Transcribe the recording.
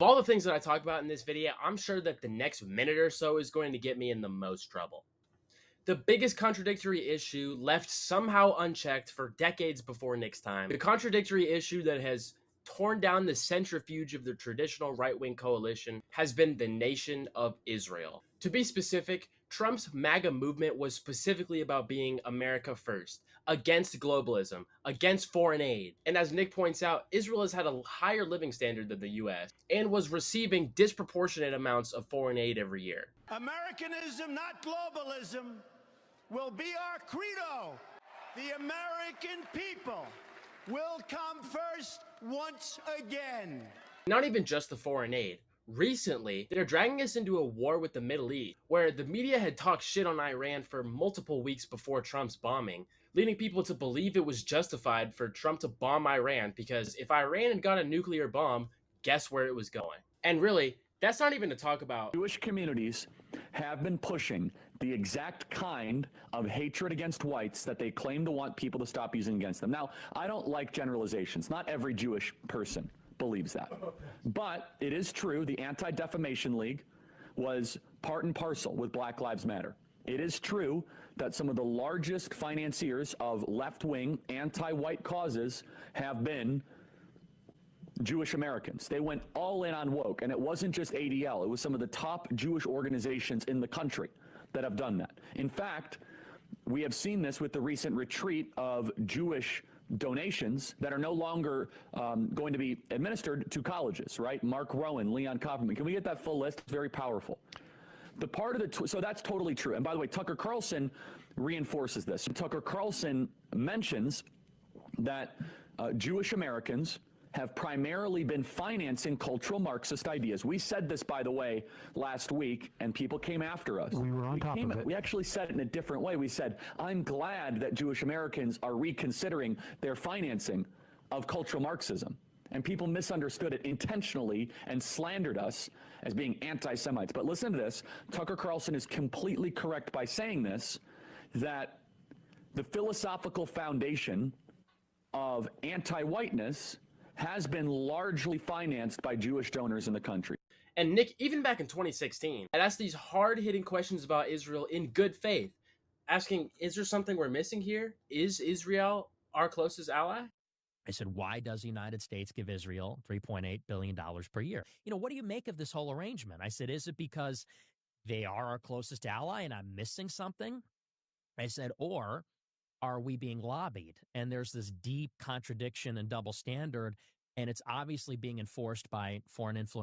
Of all the things that I talk about in this video, I'm sure that the next minute or so is going to get me in the most trouble. The biggest contradictory issue left somehow unchecked for decades before Nick's time. The contradictory issue that has torn down the centrifuge of the traditional right-wing coalition has been the nation of Israel. To be specific, Trump's MAGA movement was specifically about being America first, against globalism, against foreign aid. And as Nick points out, Israel has had a higher living standard than the US and was receiving disproportionate amounts of foreign aid every year. Americanism, not globalism, will be our credo. The American people will come first once again. Not even just the foreign aid. Recently, they're dragging us into a war with the Middle East, where the media had talked shit on Iran for multiple weeks before Trump's bombing, leading people to believe it was justified for Trump to bomb Iran because if Iran had got a nuclear bomb, guess where it was going? And really, that's not even to talk about Jewish communities have been pushing the exact kind of hatred against whites that they claim to want people to stop using against them. Now, I don't like generalizations. Not every Jewish person believes that. But it is true the Anti-Defamation League was part and parcel with Black Lives Matter. It is true that some of the largest financiers of left-wing anti-white causes have been Jewish Americans. They went all in on woke, and it wasn't just ADL. It was some of the top Jewish organizations in the country that have done that. In fact, we have seen this with the recent retreat of Jewish donations that are no longer going to be administered to colleges, right? Mark Rowan, Leon Kopperman. Can we get that full list? It's very powerful. The part of the, so that's totally true. And by the way, Tucker Carlson reinforces this. Tucker Carlson mentions that Jewish Americans have primarily been financing cultural Marxist ideas. We said this, by the way, last week, and people came after us. We were on top of it. We actually said it in a different way. We said, I'm glad that Jewish Americans are reconsidering their financing of cultural Marxism. And people misunderstood it intentionally and slandered us as being anti-Semites. But listen to this. Tucker Carlson is completely correct by saying this, that the philosophical foundation of anti-whiteness has been largely financed by Jewish donors in the country. And Nick, even back in 2016, I'd asked these hard-hitting questions about Israel in good faith, asking, is there something we're missing here? Is Israel our closest ally? I said, why does the United States give Israel $3.8 billion per year? You know, what do you make of this whole arrangement? I said, is it because they are our closest ally and I'm missing something? I said, or are we being lobbied? And there's this deep contradiction and double standard, and it's obviously being enforced by foreign influence.